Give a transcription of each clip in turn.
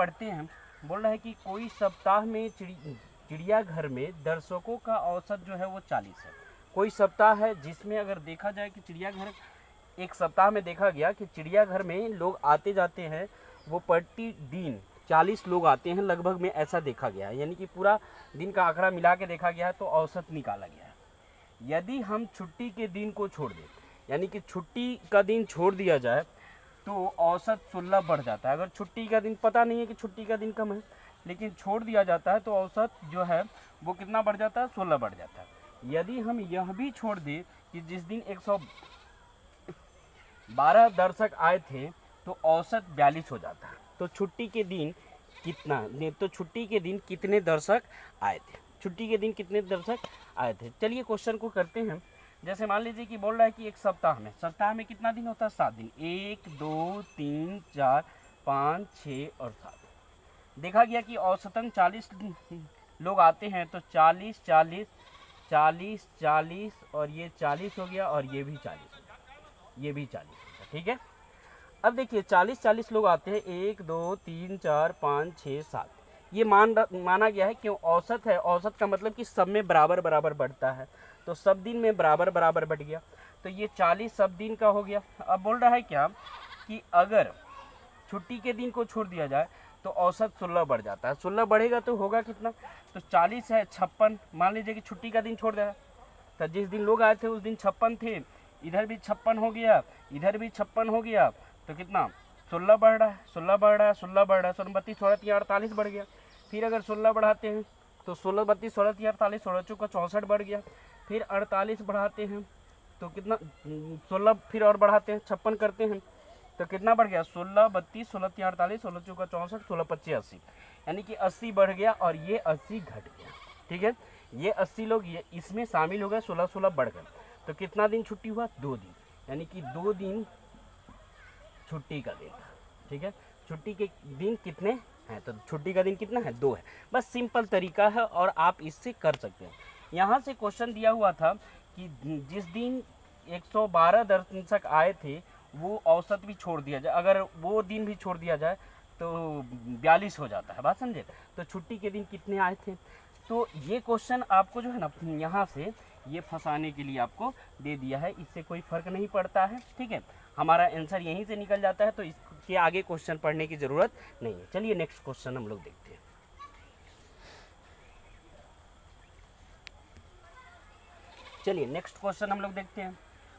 पढ़ते हैं, बोल रहा है कि कोई सप्ताह में चिड़ियाघर में दर्शकों का औसत जो है वो 40 है। कोई सप्ताह है जिसमें अगर देखा जाए कि चिड़ियाघर एक सप्ताह में देखा गया कि चिड़ियाघर में लोग आते जाते हैं, वो प्रतिदिन 40 लोग आते हैं लगभग में, ऐसा देखा गया है। यानी कि पूरा दिन का आंकड़ा मिला के देखा गया है तो औसत निकाला गया है। यदि हम छुट्टी के दिन को छोड़ दें, यानी कि छुट्टी का दिन छोड़ दिया जाए तो औसत 16 बढ़ जाता है। अगर छुट्टी का दिन पता नहीं है कि छुट्टी का दिन कम है, लेकिन छोड़ दिया जाता है तो औसत जो है वो कितना बढ़ जाता है, 16 बढ़ जाता है। यदि हम यह भी छोड़ दें कि जिस दिन 112 दर्शक आए थे तो औसत 42 हो जाता है। तो छुट्टी के दिन छुट्टी के दिन कितने दर्शक आए थे, छुट्टी के दिन कितने दर्शक आए थे। चलिए क्वेश्चन को करते हैं। जैसे मान लीजिए कि बोल रहा है कि एक सप्ताह में कितना दिन होता है, 7 दिन। 1 2 3 4 5 6 और 7। देखा गया कि औसतन 40 लोग आते हैं तो 40 40 40 40 और ये 40 हो गया और ये भी 40 हो गया, ये भी 40 हो गया। ठीक है, अब देखिए 40 लोग आते हैं, 1 2 3 4 5 6 7। ये माना गया है क्यों, औसत है। औसत का मतलब कि सब में बराबर बराबर बढ़ता है, तो सब दिन में बराबर बराबर बढ़ गया, तो ये 40 सब दिन का हो गया। अब बोल रहा है क्या कि अगर छुट्टी के दिन को छोड़ दिया जाए तो औसत 16 बढ़ जाता है। 16 बढ़ेगा तो होगा कितना, तो 40 है 56। मान लीजिए कि छुट्टी का दिन छोड़ दिया तो जिस दिन लोग आए थे उस दिन 56 थे, इधर भी 56 हो गया, इधर भी 56 हो गया, तो कितना 16 बढ़ रहा है, 16 बढ़ रहा है, 16 बढ़ रहा है, 16 32 16 3 48 बढ़ गया। फिर अगर 16 बढ़ाते हैं तो 16 32 16 3 48 16 चौका 64 बढ़ गया। फिर 48 बढ़ाते हैं तो कितना, 16 फिर और बढ़ाते हैं, 56 करते हैं तो कितना बढ़ गया, 16 32 16 3 48 16 चौका 64 16 25 80, यानी कि 80 बढ़ गया और ये 80 घट गया। ठीक है, ये 80 लोग ये इसमें शामिल हो गए, 16 16 बढ़ गए, तो कितना दिन छुट्टी हुआ, 2 दिन, यानी कि 2 दिन छुट्टी का दिन था। ठीक है, छुट्टी के दिन कितने हैं, तो छुट्टी का दिन कितना है, 2 है। बस सिंपल तरीका है और आप इससे कर सकते हैं। यहाँ से क्वेश्चन दिया हुआ था कि जिस दिन 112 दर्शक आए थे वो औसत भी छोड़ दिया जाए, अगर वो दिन भी छोड़ दिया जाए तो 42 हो जाता है। बात समझे, तो छुट्टी के दिन कितने आए थे। तो ये क्वेश्चन आपको जो है ना यहाँ से ये फंसाने के लिए आपको दे दिया है, इससे कोई फ़र्क नहीं पड़ता है। ठीक है, हमारा आंसर यहीं से निकल जाता है, तो इसके आगे क्वेश्चन पढ़ने की ज़रूरत नहीं है। चलिए नेक्स्ट क्वेश्चन हम लोग देखते हैं। चलिए नेक्स्ट क्वेश्चन हम लोग देखते हैं।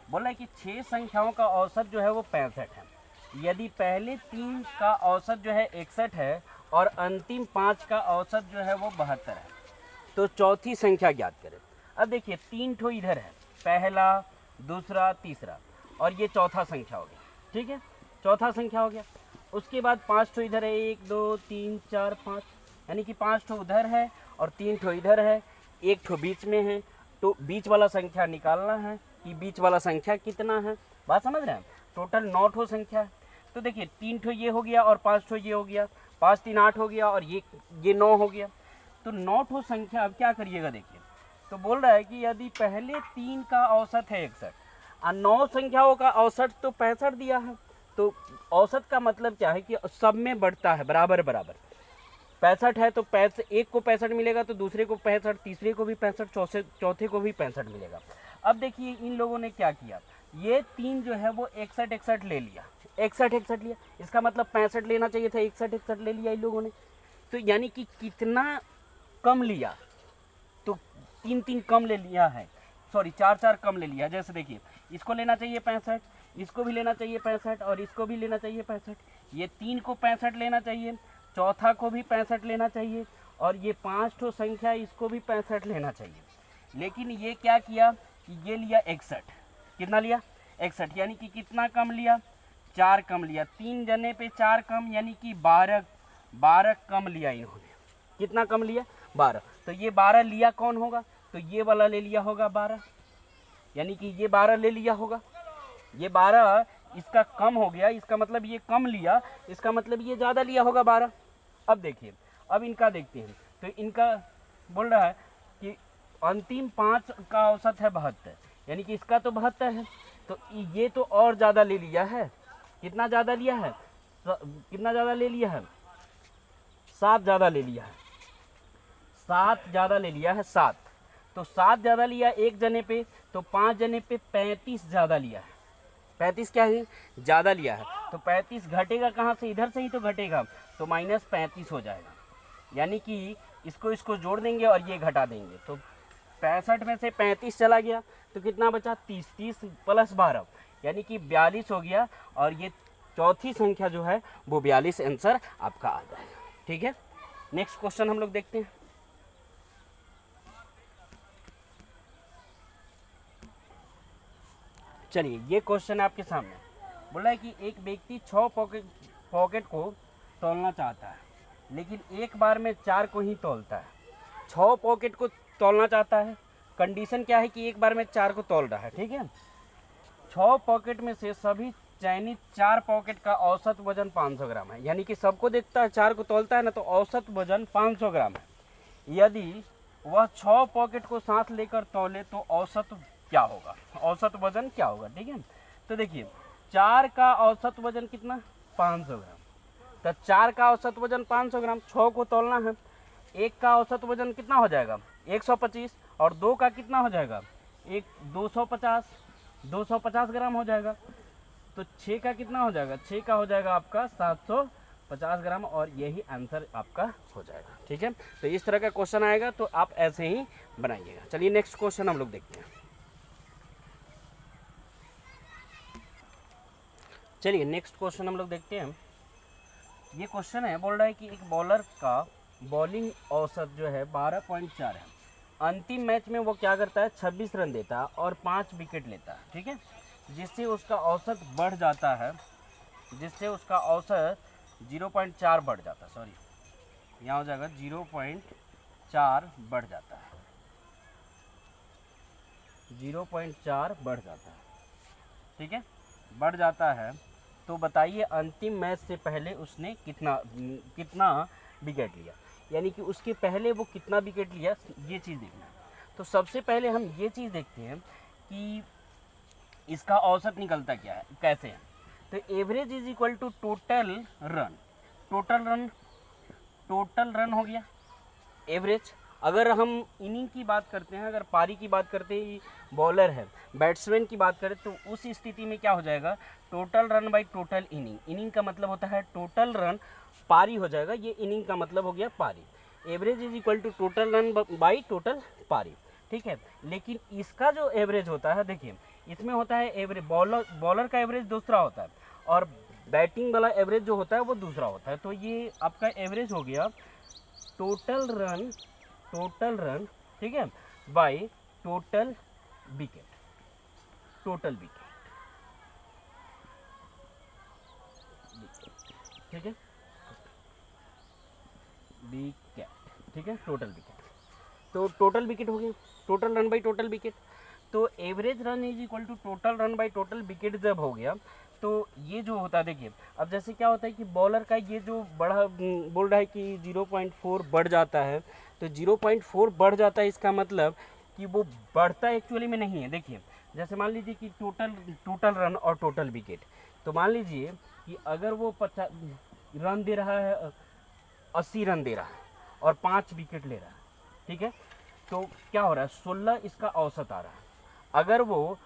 बोला है कि 6 संख्याओं का औसत जो है वो 65 है। यदि पहले 3 का औसत जो है 61 है और अंतिम 5 का औसत जो है वो 72 है, तो चौथी संख्या ज्ञात करें। अब देखिए 3 ठो इधर है, पहला दूसरा तीसरा, और ये चौथा संख्या हो गया। ठीक है, चौथा संख्या हो गया। उसके बाद 5 ठो इधर है, 1 2 3 4 5, यानी कि 5 ठो उधर है और 3 ठो इधर है, 1 ठो बीच में है। तो बीच वाला संख्या निकालना है कि बीच वाला संख्या कितना है। बात समझ रहे हैं, टोटल 9 ठो संख्या है। तो देखिए 3 ठो ये हो गया और 5 ठो ये हो गया, 5 3 8 हो गया और ये 9 हो गया। तो 9 ठो संख्या अब क्या करिएगा, देखिए तो बोल रहा है कि यदि पहले 3 का औसत है 61 और 9 संख्याओं का औसत तो 65 दिया है, तो औसत का मतलब क्या है कि सब में बढ़ता है बराबर बराबर। 65 है तो एक को 65 मिलेगा तो दूसरे को 65, तीसरे को भी 65, चौथे को भी 65 मिलेगा। अब देखिए इन लोगों ने क्या किया, ये 3 जो है वो 61 61 ले लिया, 61 61 लिया, इसका मतलब 65 लेना चाहिए था, 61 61 ले लिया इन लोगों ने। तो यानी कि कितना कम लिया, तो 3 3 कम ले लिया है, सॉरी 4 4 कम ले लिया। जैसे देखिए इसको लेना चाहिए 65, इसको भी लेना चाहिए 65 और इसको भी लेना चाहिए 65, ये 3 को 65 लेना चाहिए, चौथा को भी 65 लेना चाहिए और ये 5 ठो संख्या इसको भी 65 लेना चाहिए। लेकिन ये क्या किया कि ये लिया 61, कितना लिया 61, यानी कि कितना कम लिया, 4 कम लिया। 3 जने पे 4 कम, यानी कि 12 कम लिया इन्होंने। कितना कम लिया, 12। तो ये 12 लिया कौन होगा, तो ये वाला ले लिया होगा 12, यानी कि ये 12 ले लिया होगा, ये 12 इसका कम हो गया, इसका मतलब ये कम लिया, इसका मतलब ये ज़्यादा लिया होगा 12। अब देखिए, अब इनका देखते हैं, तो इनका बोल रहा है कि अंतिम 5 का औसत है 72, यानी कि इसका तो 72 है, तो ये तो और ज़्यादा ले लिया है। कितना ज़्यादा लिया है, कितना ज़्यादा ले लिया है, 7 ज़्यादा ले लिया है, 7 ज़्यादा ले लिया है, 7। तो 7 ज़्यादा लिया एक जने पे, तो 5 जने पे 35 ज़्यादा लिया है। 35 क्या है, ज़्यादा लिया है। तो 35 घटेगा कहाँ से, इधर से ही तो घटेगा, तो -35 हो जाएगा। यानी कि इसको जोड़ देंगे और ये घटा देंगे, तो 65 में से 35 चला गया तो कितना बचा, 30। 30 + 12 यानी कि 42 हो गया। और ये चौथी संख्या जो है वो 42 आंसर आपका आ जाएगा। ठीक है, नेक्स्ट क्वेश्चन हम लोग देखते हैं। चलिए, ये क्वेश्चन है आपके सामने। बोला है कि एक व्यक्ति 6 पॉकेट को तोलना चाहता है, लेकिन एक बार में 4 को ही तोलता है। 6 पॉकेट को तोलना चाहता है, कंडीशन क्या है कि एक बार में 4 को तोल रहा है। ठीक है, 6 पॉकेट में से सभी चयनित 4 पॉकेट का औसत वजन 500 ग्राम है। यानी कि सबको देखता है, 4 को तोलता है ना, तो औसत वजन 500 ग्राम है। यदि वह 6 पॉकेट को साथ लेकर तौले तो औसत क्या होगा, औसत वजन क्या होगा। ठीक है, तो देखिए 4 का औसत वजन कितना, 500 ग्राम। तो 4 का औसत वजन 500 ग्राम, 6 को तौलना है। 1 का औसत वजन कितना हो जाएगा, 125, और 2 का कितना हो जाएगा, 250 ग्राम हो जाएगा। तो 6 का कितना हो जाएगा, 6 का हो जाएगा आपका 750 ग्राम, और यही आंसर आपका हो जाएगा। ठीक है, तो इस तरह का क्वेश्चन आएगा, तो आप ऐसे ही बनाइएगा। चलिए नेक्स्ट क्वेश्चन हम लोग देखते हैं। चलिए नेक्स्ट क्वेश्चन हम लोग देखते हैं। ये क्वेश्चन है, बोल रहा है कि एक बॉलर का बॉलिंग औसत जो है 12.4 है। अंतिम मैच में वो क्या करता है, 26 रन देता है और 5 विकेट लेता है। ठीक है, जिससे उसका औसत बढ़ जाता है, जिससे उसका औसत 0.4 बढ़ जाता है। सॉरी, यहाँ हो जाएगा 0.4 बढ़ जाता है, 0.4 बढ़ जाता है। ठीक है, बढ़ जाता है। तो बताइए अंतिम मैच से पहले उसने कितना विकेट लिया, यानी कि उसके पहले वो कितना विकेट लिया, ये चीज़ देखना है। तो सबसे पहले हम ये चीज़ देखते हैं कि इसका औसत निकलता क्या है, कैसे है। तो average is equal to total run. Total run हो गया एवरेज। अगर हम इनिंग की बात करते हैं, अगर पारी की बात करते हैं, बॉलर है, बैट्समैन की बात करें, तो उस स्थिति में क्या हो जाएगा, total run by total inning. Inning का मतलब होता है टोटल रन, पारी हो जाएगा, ये इनिंग का मतलब हो गया पारी। Average is equal to total run by total पारी। ठीक है, लेकिन इसका जो एवरेज होता है, देखिए इसमें होता है एवरेज, बॉलर का एवरेज दूसरा होता है और बैटिंग वाला एवरेज जो होता है वो दूसरा होता है। तो ये आपका एवरेज हो गया टोटल रन, ठीक है, बाय टोटल विकेट। ठीक है, विकेट, ठीक है, टोटल विकेट। तो टोटल विकेट हो गया, total run by total wicket. तो average run is equal to total run by total wicket जब हो गया, तो ये जो होता है, देखिए अब जैसे क्या होता है कि बॉलर का ये जो बढ़ा बोल रहा है कि 0.4 बढ़ जाता है, तो 0.4 बढ़ जाता है, इसका मतलब कि वो बढ़ता एक्चुअली में नहीं है। देखिए जैसे मान लीजिए कि टोटल रन और टोटल विकेट, तो मान लीजिए कि अगर वो 50 रन दे रहा है, 80 रन दे रहा है और 5 विकेट ले रहा है, ठीक है, तो क्या हो रहा है, 16 इसका औसत आ रहा है। अगर वो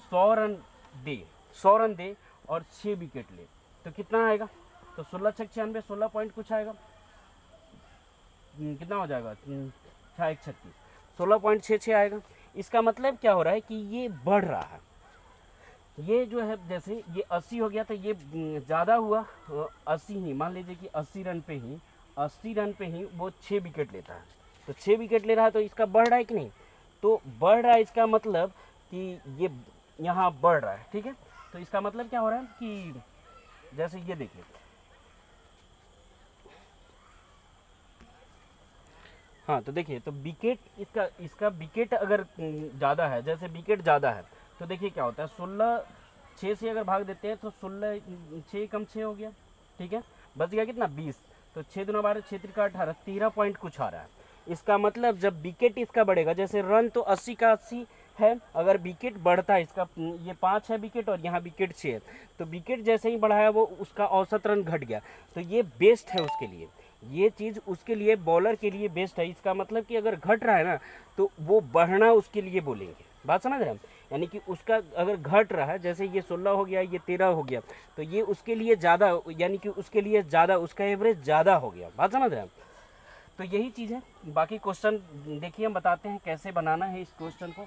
100 रन दे और 6 विकेट ले, तो कितना आएगा, तो 16 6 96, 16 पॉइंट कुछ आएगा, कितना हो जाएगा, 6 36, 16.66 आएगा। इसका मतलब क्या हो रहा है कि ये बढ़ रहा है। ये जो है, जैसे ये 80 हो गया, तो ये ज़्यादा हुआ, 80 ही मान लीजिए कि 80 रन पे ही वो 6 विकेट लेता है, तो 6 विकेट ले रहा है, तो इसका बढ़ रहा है कि नहीं, तो बढ़ रहा है। इसका मतलब कि ये यहाँ बढ़ रहा है। ठीक है, तो इसका मतलब क्या हो रहा है कि जैसे ये देखिए, हाँ, तो देखिए, तो विकेट इसका विकेट अगर ज़्यादा है, जैसे विकेट ज़्यादा है, तो देखिए क्या होता है, 16 6 से अगर भाग देते हैं तो 16 6 कम 6 हो गया, ठीक है, बच गया कितना, 20, तो 6 दूना 12, 6 त्रिका 18, 13 पॉइंट कुछ आ रहा है। इसका मतलब जब विकेट इसका बढ़ेगा, जैसे रन तो 80 का 80 है, अगर विकेट बढ़ता है, इसका ये 5 है विकेट और यहाँ विकेट 6 है, तो विकेट जैसे ही बढ़ाया वो उसका औसत रन घट गया, तो ये बेस्ट है उसके लिए। ये चीज़ उसके लिए, बॉलर के लिए बेस्ट है। इसका मतलब कि अगर घट रहा है ना तो वो बढ़ना उसके लिए बोलेंगे। बात समझ रहे हैं हम? यानी कि उसका अगर घट रहा है, जैसे ये 16 हो गया, ये 13 हो गया, तो ये उसके लिए ज़्यादा, यानी कि उसके लिए ज़्यादा, उसका एवरेज ज़्यादा हो गया। बात समझ रहे हैं हम? तो यही चीज़ है। बाकी क्वेश्चन देखिए हम बताते हैं कैसे बनाना है इस क्वेश्चन को।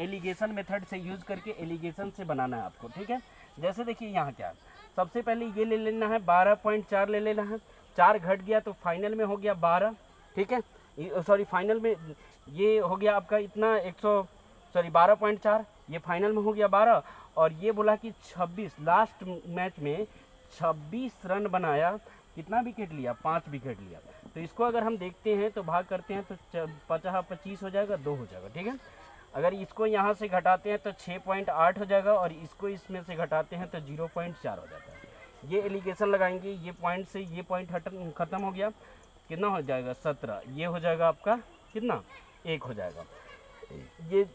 एलिगेशन मेथड से यूज़ करके एलिगेशन से बनाना है आपको, ठीक है। जैसे देखिए यहाँ क्या है, सबसे पहले ये ले लेना है 12.4 ले लेना है। 4 घट गया तो फाइनल में हो गया 12, ठीक है। सॉरी, फाइनल में ये हो गया आपका इतना 12.4, ये फाइनल में हो गया 12। और ये बोला कि 26, लास्ट मैच में 26 रन बनाया, कितना विकेट लिया? 5 विकेट लिया। तो इसको अगर हम देखते हैं तो भाग करते हैं तो 50-25 हो जाएगा, 2 हो जाएगा, ठीक है। अगर इसको यहाँ से घटाते हैं तो 6.8 हो जाएगा, और इसको इसमें से घटाते हैं तो 0.4 हो जाता है। ये एलिगेशन लगाएंगे, ये पॉइंट से ये पॉइंट खत्म हो गया, कितना हो जाएगा? 17। ये हो जाएगा आपका कितना? 1 हो जाएगा। ये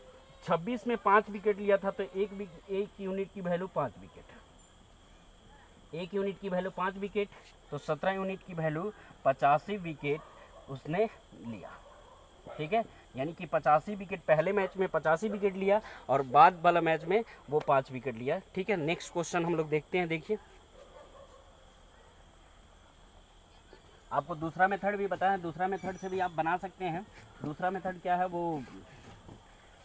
26 में 5 विकेट लिया था तो एक यूनिट की वैल्यू 5 विकेट, 1 यूनिट की वैल्यू 5 विकेट, तो 17 यूनिट की वैल्यू 85 विकेट उसने लिया, ठीक है। यानी कि 85 विकेट, पहले मैच में 85 विकेट लिया और बाद वाला मैच में वो 5 विकेट लिया, ठीक है। नेक्स्ट क्वेश्चन हम लोग देखते हैं। देखिए, आपको दूसरा मेथड भी बताया, दूसरा मेथड से भी आप बना सकते हैं। दूसरा मेथड क्या है वो,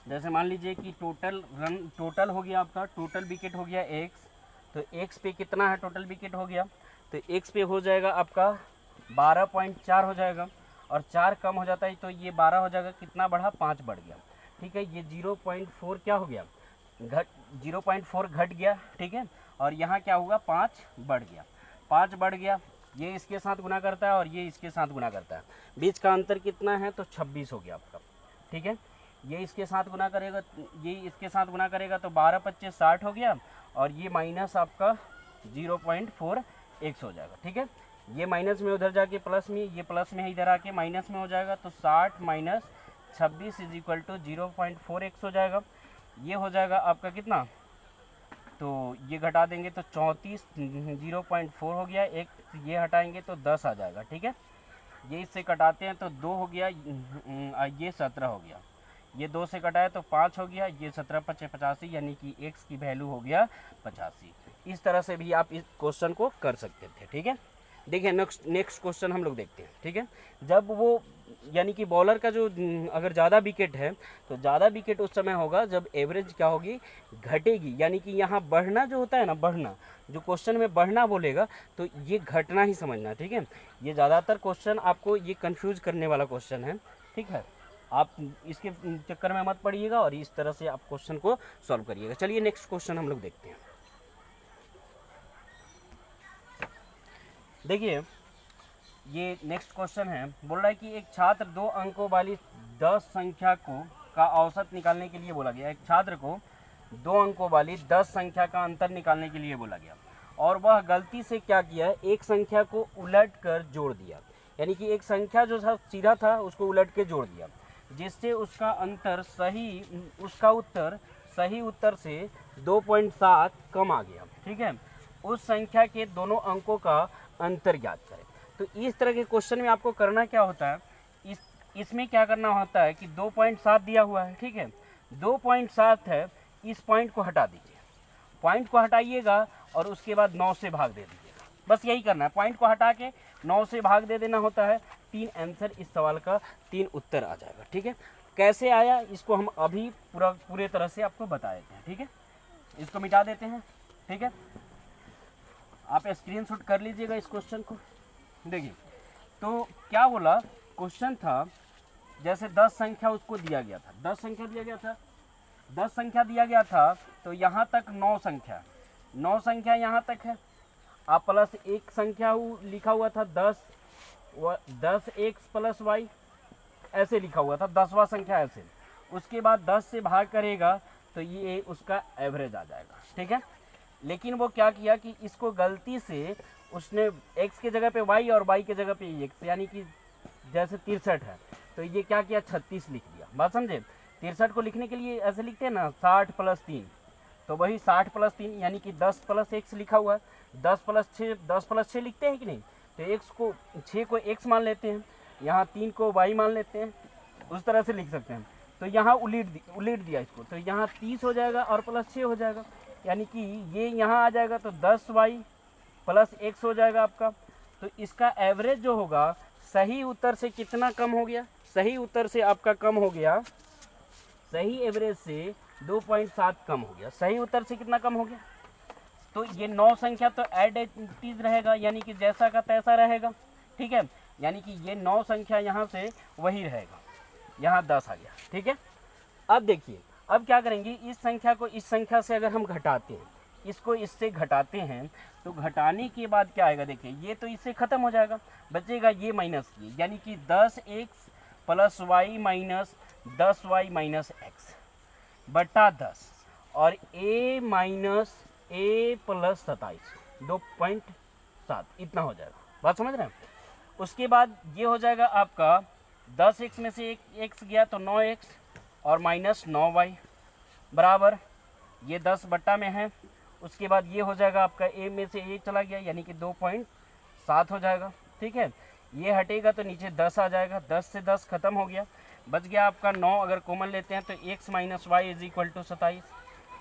जैसे मान लीजिए कि टोटल हो गया आपका, टोटल विकेट हो गया x, तो x पे कितना है? टोटल विकेट हो गया तो x पे हो जाएगा आपका 12.4 हो जाएगा, और 4 कम हो जाता है तो ये 12 हो जाएगा। कितना बढ़ा? 5 बढ़ गया, ठीक है। ये 0.4 क्या हो गया? 0.4 घट गया, ठीक है। और यहाँ क्या होगा? 5 बढ़ गया, 5 बढ़ गया। ये इसके साथ गुना करता है और ये इसके साथ गुना करता है, बीच का अंतर कितना है? तो 26 हो गया आपका, ठीक है। ये इसके साथ गुना करेगा, ये इसके साथ गुना करेगा तो 12-25 60 हो गया, और ये माइनस आपका 0.4 x हो जाएगा, ठीक है। ये माइनस में उधर जाके प्लस में, ये प्लस में इधर आके माइनस में हो जाएगा, तो 60 minus 26 is equal to 0.4 x हो जाएगा। ये हो जाएगा आपका कितना? तो ये घटा देंगे तो 34, 0.4 हो गया, एक ये हटाएंगे तो 10 आ जाएगा, ठीक है। ये इससे कटाते हैं तो 2 हो गया, ये 17 हो गया, ये 2 से कटाए तो 5 हो गया, ये 17-5 85, यानी कि x की वैल्यू हो गया 85। इस तरह से भी आप इस क्वेश्चन को कर सकते थे, ठीक है। देखिए नेक्स्ट क्वेश्चन हम लोग देखते हैं, ठीक है। जब वो, यानी कि बॉलर का जो अगर ज़्यादा विकेट है तो ज़्यादा विकेट उस समय होगा जब एवरेज क्या होगी? घटेगी। यानी कि यहाँ बढ़ना जो होता है ना, बढ़ना, जो क्वेश्चन में बढ़ना बोलेगा तो ये घटना ही समझना, ठीक है। ये ज़्यादातर क्वेश्चन आपको ये कंफ्यूज करने वाला क्वेश्चन है, ठीक है। आप इसके चक्कर में मत पड़िएगा और इस तरह से आप क्वेश्चन को सॉल्व करिएगा। चलिए नेक्स्ट क्वेश्चन हम लोग देखते हैं। देखिए, ये नेक्स्ट क्वेश्चन है, बोल रहा है कि एक छात्र 2 अंकों वाली 10 संख्या का औसत निकालने के लिए बोला गया। एक छात्र को 2 अंकों वाली 10 संख्या का अंतर निकालने के लिए बोला गया, और वह गलती से क्या किया? एक संख्या को उलट कर जोड़ दिया। यानी कि एक संख्या जो था सीधा था उसको उलट के जोड़ दिया, जिससे उसका उत्तर सही उत्तर से 2.7 कम आ गया, ठीक है। उस संख्या के दोनों अंकों का अंतर ज्ञात करें। तो इस तरह के क्वेश्चन में आपको करना क्या होता है? इसमें क्या करना होता है कि 2.7 दिया हुआ है, ठीक है, 2.7 है, इस पॉइंट को हटा दीजिए, पॉइंट को हटाइएगा और उसके बाद 9 से भाग दे दीजिएगा। बस यही करना है, पॉइंट को हटा के 9 से भाग दे देना होता है। 3 आंसर इस सवाल का, 3 उत्तर आ जाएगा, ठीक है। कैसे आया इसको हम अभी पूरे तरह से आपको बता देते हैं, ठीक है। इसको मिटा देते हैं, ठीक है। आप स्क्रीनशॉट कर लीजिएगा इस क्वेश्चन को। देखिए, तो क्या बोला? क्वेश्चन था जैसे 10 संख्या उसको दिया गया था, 10 संख्या दिया गया था, 10 संख्या दिया गया था, तो यहाँ तक 9 संख्या यहाँ तक है। आप प्लस एक संख्या लिखा हुआ था 10 x प्लस वाई, ऐसे लिखा हुआ था, 10वां संख्या ऐसे। उसके बाद 10 से भाग करेगा तो ये उसका एवरेज आ जाएगा, ठीक है। लेकिन वो क्या किया कि इसको गलती से उसने x के जगह पे y और y के जगह पे x, यानी कि जैसे 63 है तो ये क्या किया? 36 लिख दिया। बात समझे? 63 को लिखने के लिए ऐसे लिखते हैं ना, 60 + 3, तो वही 60 + 3 यानी कि 10 + x लिखा हुआ है। 10 + 6 लिखते हैं कि नहीं? तो x को 6 को x मान लेते हैं, यहाँ 3 को y मान लेते हैं, उस तरह से लिख सकते हैं। तो यहाँ उलीट दिया इसको, तो यहाँ 30 हो जाएगा और प्लस 6 हो जाएगा, यानी कि ये यहाँ आ जाएगा तो 10y प्लस x हो जाएगा आपका। तो इसका एवरेज जो होगा सही उत्तर से कितना कम हो गया, सही उत्तर से आपका कम हो गया, सही एवरेज से 2.7 कम हो गया। सही उत्तर से कितना कम हो गया, तो ये 9 संख्या तो एडिटिव रहेगा, यानी कि जैसा का तैसा रहेगा, ठीक है, यानी कि ये 9 संख्या यहाँ से वही रहेगा, यहाँ 10 आ गया, ठीक है। अब देखिए, अब क्या करेंगे, इस संख्या को इस संख्या से अगर हम घटाते हैं, इसको इससे घटाते हैं, तो घटाने के बाद क्या आएगा, देखिए ये तो इससे ख़त्म हो जाएगा, बचेगा ये माइनस ये, यानी कि 10x plus y minus 10y minus x बटा 10 और a माइनस a प्लस 27 2.7 इतना हो जाएगा। बात समझ रहे हैं। उसके बाद ये हो जाएगा आपका 10x में से एक x गया तो 9x और माइनस 9y बराबर ये 10 बट्टा में है। उसके बाद ये हो जाएगा आपका a में से a चला गया, यानी कि 2.7 हो जाएगा, ठीक है। ये हटेगा तो नीचे 10 आ जाएगा, 10 से 10 खत्म हो गया, बच गया आपका 9। अगर कॉमन लेते हैं तो x minus y is equal to 27,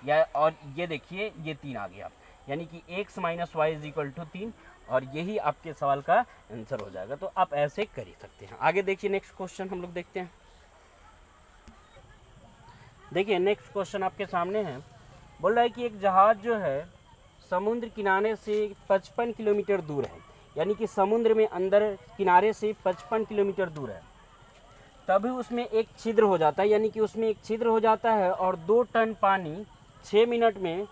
या और ये देखिए ये 3 आ गया, यानी कि x minus y is equal to 3, और यही आपके सवाल का आंसर हो जाएगा। तो आप ऐसे कर ही सकते हैं। आगे देखिए, नेक्स्ट क्वेश्चन हम लोग देखते हैं। देखिए नेक्स्ट क्वेश्चन आपके सामने है, बोल रहा है कि एक जहाज जो है समुद्र किनारे से 55 किलोमीटर दूर है, यानी कि समुद्र में अंदर किनारे से 55 किलोमीटर दूर है, तभी उसमें एक छिद्र हो जाता है, यानी कि उसमें एक छिद्र हो जाता है और 2 टन पानी 6 मिनट में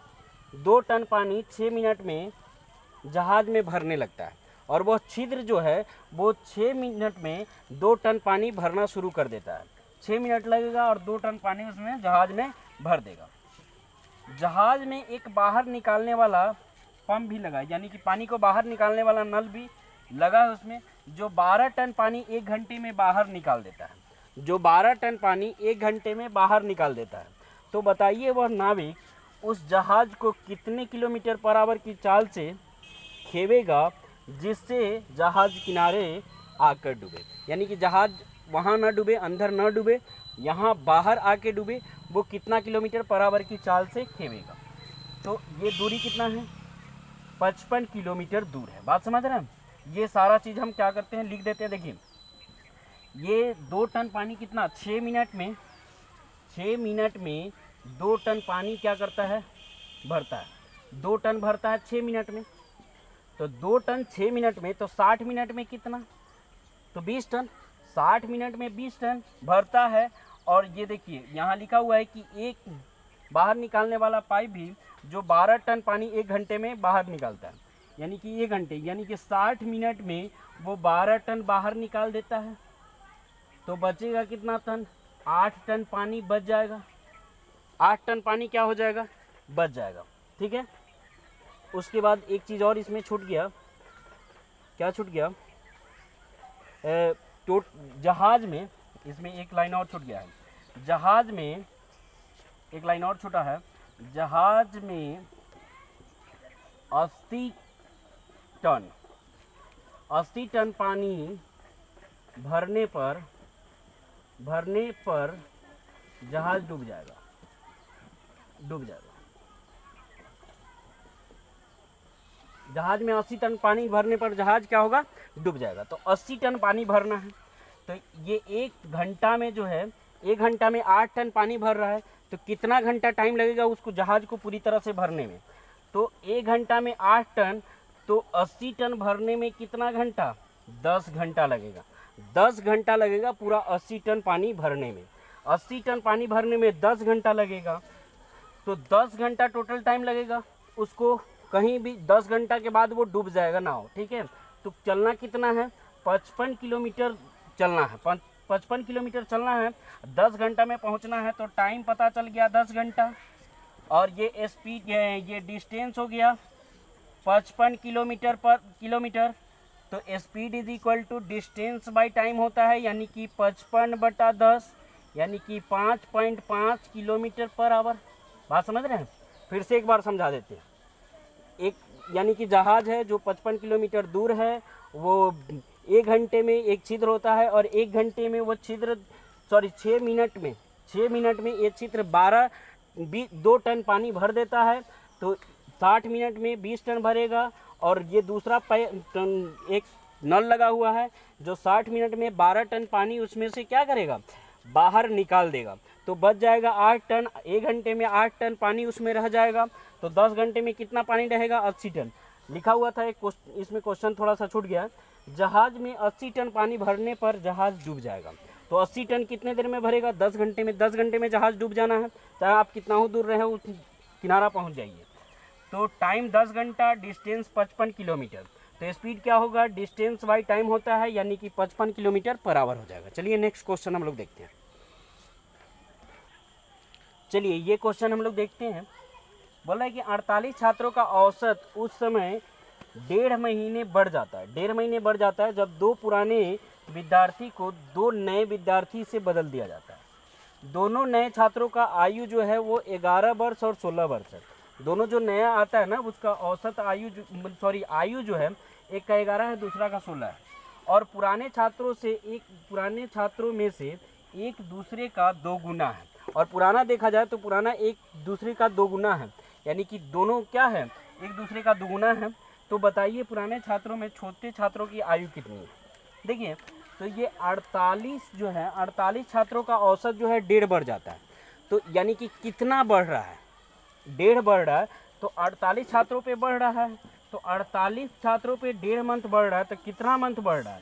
2 टन पानी 6 मिनट में जहाज में भरने लगता है, और वह छिद्र जो है वो 6 मिनट में 2 टन पानी भरना शुरू कर देता है। 6 मिनट लगेगा और 2 टन पानी उसमें जहाज में भर देगा। जहाज में एक बाहर निकालने वाला पंप भी लगा है, यानी कि पानी को बाहर निकालने वाला नल भी लगा है उसमें, जो 12 टन पानी 1 घंटे में बाहर निकाल देता है, जो 12 टन पानी 1 घंटे में बाहर निकाल देता है। तो बताइए वह नाविक उस जहाज को कितने किलोमीटर पर आवर की चाल से खेवेगा जिससे जहाज किनारे आकर डूबे, यानी कि जहाज वहाँ ना डूबे, अंदर ना डूबे, यहाँ बाहर आके डूबे, वो कितना किलोमीटर पर आवर की चाल से खेवेगा। तो ये दूरी कितना है, 55 किलोमीटर दूर है। बात समझ रहे हैं। ये सारा चीज़ हम क्या करते हैं, लिख देते हैं। देखिए ये 2 टन पानी कितना 6 मिनट में 2 टन पानी क्या करता है, भरता है। 2 टन भरता है 6 मिनट में, तो 2 टन 6 मिनट में, तो 60 मिनट में कितना, तो 20 टन। 60 मिनट में 20 टन भरता है। और ये देखिए यहाँ लिखा हुआ है कि एक बाहर निकालने वाला पाइप भी जो 12 टन पानी 1 घंटे में बाहर निकालता है, यानी कि 1 घंटे, यानी कि 60 मिनट में वो 12 टन बाहर निकाल देता है। तो बचेगा कितना टन, 8 टन पानी बच जाएगा। 8 टन पानी क्या हो जाएगा, बच जाएगा, ठीक है। उसके बाद एक चीज़ और इसमें छूट गया, क्या छूट गया, तो जहाज में इसमें एक लाइन और छूट गया है। जहाज में एक लाइन और छूटा है, जहाज में 80 टन पानी भरने पर जहाज डूब जाएगा। जहाज में 80 टन पानी भरने पर जहाज क्या होगा, डूब जाएगा। तो 80 टन पानी भरना है, तो ये 1 घंटा में जो है 1 घंटा में 8 टन पानी भर रहा है, तो कितना घंटा टाइम लगेगा उसको जहाज को पूरी तरह से भरने में। तो 1 घंटा में 8 टन, तो 80 टन भरने में कितना घंटा, 10 घंटा लगेगा। 10 घंटा लगेगा पूरा 80 टन पानी भरने में। 80 टन पानी भरने में 10 घंटा लगेगा, तो 10 घंटा टोटल टाइम लगेगा उसको। कहीं भी 10 घंटा के बाद वो डूब जाएगा नाव, ठीक है। तो चलना कितना है, 55 किलोमीटर चलना है। 55 किलोमीटर चलना है, 10 घंटा में पहुंचना है, तो टाइम पता चल गया 10 घंटा। और ये स्पीड, ये डिस्टेंस हो गया 55 किलोमीटर पर किलोमीटर। तो speed is equal to distance by time होता है, यानी कि 55/10, यानी कि 5.5 किलोमीटर पर आवर। बात समझ रहे हैं। फिर से एक बार समझा देते हैं। एक यानी कि जहाज है जो 55 किलोमीटर दूर है वो 1 घंटे में एक छिद्र होता है, और 1 घंटे में वो छिद्र 6 मिनट में ये छिद्र 2 टन पानी भर देता है। तो 60 मिनट में 20 टन भरेगा, और ये दूसरा एक नल लगा हुआ है जो 60 मिनट में 12 टन पानी उसमें से क्या करेगा, बाहर निकाल देगा। तो बच जाएगा 8 टन। 1 घंटे में 8 टन पानी उसमें रह जाएगा। तो 10 घंटे में कितना पानी रहेगा, 80 टन। लिखा हुआ था एक इसमें क्वेश्चन थोड़ा सा छूट गया, जहाज में 80 टन पानी भरने पर जहाज डूब जाएगा। तो 80 टन कितने देर में भरेगा, 10 घंटे में। 10 घंटे में जहाज डूब जाना है, चाहे आप कितना हो दूर रहे उस किनारा पहुंच जाइए। तो टाइम 10 घंटा, डिस्टेंस 55 किलोमीटर। तो स्पीड क्या होगा, डिस्टेंस बाई टाइम होता है, यानी कि 55 किलोमीटर पर आवर हो जाएगा। चलिए नेक्स्ट क्वेश्चन हम लोग देखते हैं। चलिए ये क्वेश्चन हम लोग देखते हैं। बोल रहा है कि 48 छात्रों का औसत उस समय 1.5 महीने बढ़ जाता है। 1.5 महीने बढ़ जाता है जब 2 पुराने विद्यार्थी को 2 नए विद्यार्थी से बदल दिया जाता है। दोनों नए छात्रों का आयु जो है वो 11 वर्ष और 16 वर्ष है। दोनों जो नया आता है ना, उसका औसत आयु जो है, एक का 11 है, दूसरा का 16 है। और पुराने छात्रों में से एक दूसरे का 2 गुना है। और पुराना देखा जाए तो पुराना एक दूसरे का 2 गुना है, यानी कि दोनों क्या है, एक दूसरे का 2 गुना है। तो बताइए पुराने छात्रों में छोटे छात्रों की आयु कितनी है। देखिए तो ये 48 जो है, 48 छात्रों का औसत जो है 1.5 बढ़ जाता है। तो यानी कि कितना बढ़ रहा है, 1.5 बढ़ रहा है। तो 48 छात्रों पे बढ़ रहा है, तो 48 छात्रों पे 1.5 मंथ बढ़ रहा है। तो कितना मंथ बढ़ रहा है,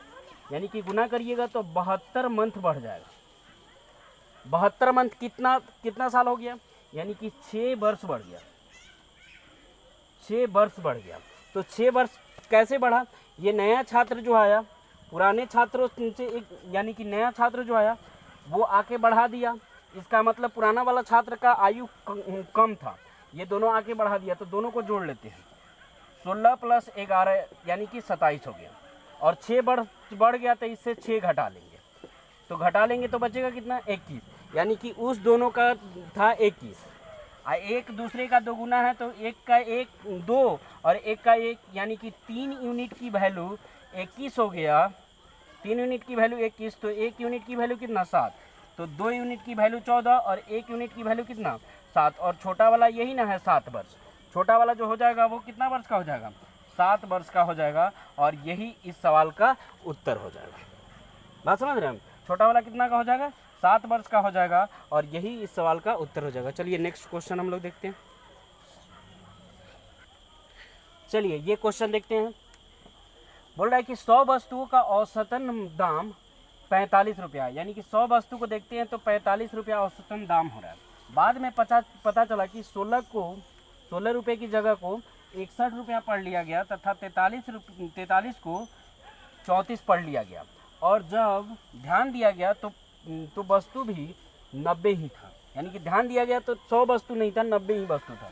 यानी कि गुना करिएगा तो 72 मंथ बढ़ जाएगा। 72 मंथ कितना साल हो गया, यानी कि 6 वर्ष बढ़ गया। 6 वर्ष बढ़ गया। तो 6 वर्ष कैसे बढ़ा, ये नया छात्र जो आया पुराने छात्रों से यानी कि नया छात्र जो आया वो आके बढ़ा दिया। इसका मतलब पुराना वाला छात्र का आयु कम था, ये दोनों आके बढ़ा दिया। तो दोनों को जोड़ लेते हैं, 16 + 11 यानी कि 27 हो गया। और 6 बढ़ गया, तो इससे 6 घटा लेंगे। तो घटा लेंगे तो बचेगा कितना, 21। यानी कि उस दोनों का था 21, एक दूसरे का 2 गुना है। तो एक का 2 और एक का 1, यानी कि 3 यूनिट की वैल्यू 21 हो गया। 3 यूनिट की वैल्यू 21, तो 1 यूनिट की वैल्यू कितना, 7। तो 2 यूनिट की वैल्यू 14 और 1 यूनिट की वैल्यू कितना, 7। और छोटा वाला यही ना है, 7 वर्ष। छोटा वाला जो हो जाएगा वो कितना वर्ष का हो जाएगा, 7 वर्ष का हो जाएगा। और यही इस सवाल का उत्तर हो जाएगा। बात समझ रहे हैं हम, छोटा वाला कितना का हो जाएगा, 7 वर्ष का हो जाएगा। और यही इस सवाल का उत्तर हो जाएगा। चलिए नेक्स्ट क्वेश्चन हम लोग देखते हैं। चलिए ये क्वेश्चन देखते हैं। बोल रहा है कि 100 वस्तुओं का औसतन दाम 45 रुपया, यानी कि 100 वस्तु को देखते हैं तो 45 रुपया औसतन दाम हो रहा है। बाद में पता चला कि 16 रुपये की जगह को 61 रुपया पढ़ लिया गया, तथा 43 को 34 पढ़ लिया गया। और जब ध्यान दिया गया तो वस्तु भी 90 ही था, यानी कि ध्यान दिया गया तो 100 वस्तु नहीं था, 90 ही वस्तु था।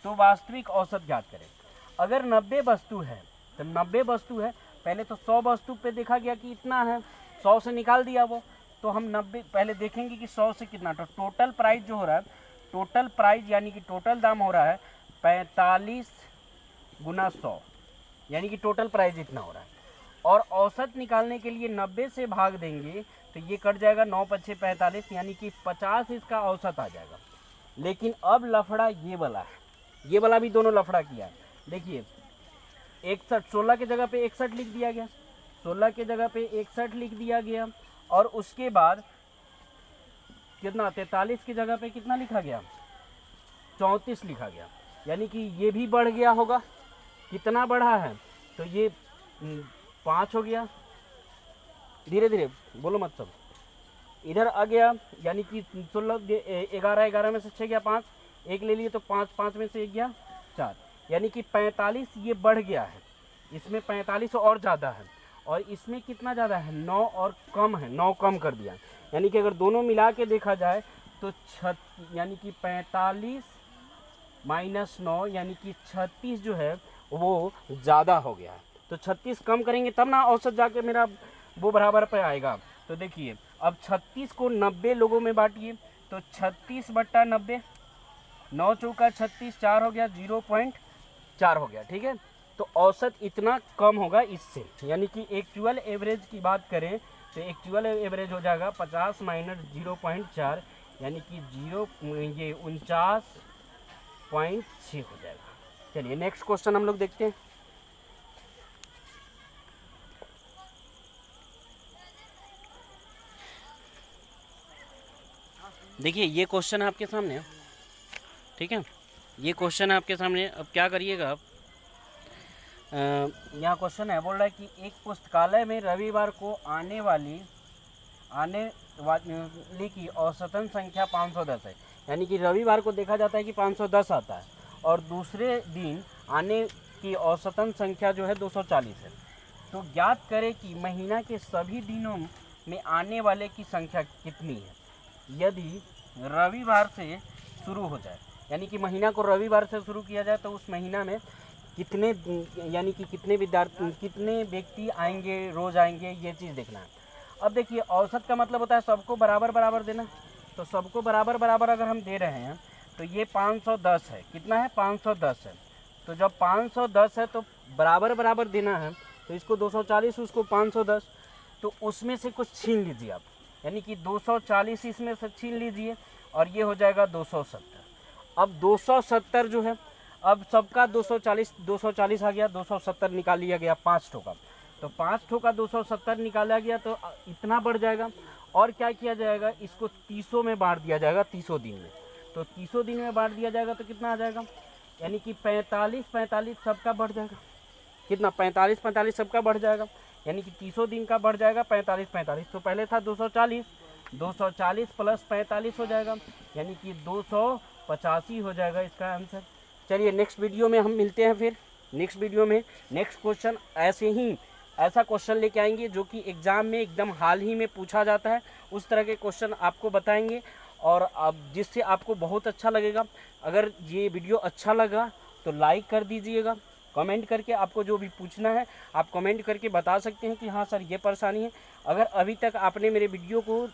तो वास्तविक औसत ज्ञात करें। अगर 90 वस्तु है तो 90 वस्तु है, पहले तो 100 वस्तु पे देखा गया कि इतना है, 100 से निकाल दिया वो। तो हम 90 पहले देखेंगे कि 100 से कितना। तो टोटल प्राइस जो हो रहा है, टोटल प्राइस यानी कि टोटल दाम हो रहा है 45 × 100, यानी कि टोटल प्राइस इतना हो रहा है। और औसत निकालने के लिए 90 से भाग देंगे तो ये कट जाएगा, 9 × 5 = 45, यानी कि 50 इसका औसत आ जाएगा। लेकिन अब लफड़ा ये वाला है, ये वाला भी दोनों लफड़ा किया है। देखिए 16 की जगह पे 61 लिख दिया गया, 16 की जगह पे 61 लिख दिया गया। और उसके बाद कितना, 43 की जगह पे कितना लिखा गया, 34 लिखा गया। यानी कि ये भी बढ़ गया होगा। कितना बढ़ा है, तो ये 5 हो गया। धीरे धीरे बोलो मत सब, इधर आ गया। यानी कि 11 में से 6 गया, 5 एक ले लिए तो 5 में से 1 गया 4, यानी कि 45 ये बढ़ गया है। इसमें 45 और ज़्यादा है, और इसमें कितना ज़्यादा है, 9 और कम है, 9 कम कर दिया। यानी कि अगर दोनों मिला के देखा जाए तो यानी कि 45 - 9 यानी कि 36 जो है वो ज़्यादा हो गया है। तो 36 कम करेंगे तब ना औसत जाके मेरा वो बराबर पे आएगा। तो देखिए अब 36 को 90 लोगों में बांटिए, तो 36/90, 9 × 4 = 36, 4 हो गया, 0.4 हो गया। ठीक है, तो औसत इतना कम होगा इससे, यानी कि एक्चुअल एवरेज की बात करें तो एक्चुअल एवरेज हो जाएगा 50 माइनस 0.4 यानी कि 49.6 हो जाएगा। चलिए नेक्स्ट क्वेश्चन हम लोग देखते हैं। देखिए ये क्वेश्चन है आपके सामने, ठीक है, ये क्वेश्चन है आपके सामने। अब क्या करिएगा आप, यहाँ क्वेश्चन है, बोल रहा है कि एक पुस्तकालय में रविवार को आने वाली की औसतन संख्या 510 है, यानी कि रविवार को देखा जाता है कि 510 आता है और दूसरे दिन आने की औसतन संख्या जो है 240 है। तो ज्ञात करें कि महीना के सभी दिनों में आने वाले की संख्या कितनी है यदि रविवार से शुरू हो जाए, यानी कि महीना को रविवार से शुरू किया जाए तो उस महीना में कितने, यानी कि कितने विद्यार्थी, कितने व्यक्ति आएंगे, रोज़ आएंगे, ये चीज़ देखना है। अब देखिए औसत का मतलब होता है सबको बराबर बराबर देना, तो सबको बराबर बराबर अगर हम दे रहे हैं तो ये 510 है, कितना है 510 है, तो जब 510 है तो बराबर बराबर देना है, तो इसको 240 उसको 510, तो उसमें से कुछ छीन लीजिए आप, यानी कि 240 इसमें से छीन लीजिए और ये हो जाएगा 270। अब 270 जो है, अब सबका 240 आ गया, 270 निकाल लिया गया 5 ठो का, तो 5 ठो का 270 निकाला गया तो इतना बढ़ जाएगा। और क्या किया जाएगा, इसको 30 में बांट दिया जाएगा, 30 दिन में, तो 30 दिन में बांट दिया जाएगा तो कितना आ जाएगा, यानी कि 45 सबका बढ़ जाएगा, कितना 45 सबका बढ़ जाएगा, यानी कि 30 दिन का बढ़ जाएगा 45, तो पहले था 240 प्लस 45 हो जाएगा, यानी कि 285 हो जाएगा इसका आंसर। चलिए नेक्स्ट वीडियो में हम मिलते हैं, फिर नेक्स्ट वीडियो में नेक्स्ट क्वेश्चन ऐसा क्वेश्चन लेके आएंगे जो कि एग्ज़ाम में एकदम हाल ही में पूछा जाता है, उस तरह के क्वेश्चन आपको बताएंगे और अब जिससे आपको बहुत अच्छा लगेगा। अगर ये वीडियो अच्छा लगा तो लाइक कर दीजिएगा, कमेंट करके आपको जो भी पूछना है आप कमेंट करके बता सकते हैं कि हाँ सर ये परेशानी है। अगर अभी तक आपने मेरे वीडियो को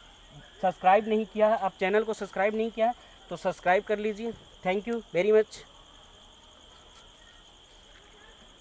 सब्सक्राइब नहीं किया है, आप चैनल को सब्सक्राइब नहीं किया है तो सब्सक्राइब कर लीजिए। Thank you very much.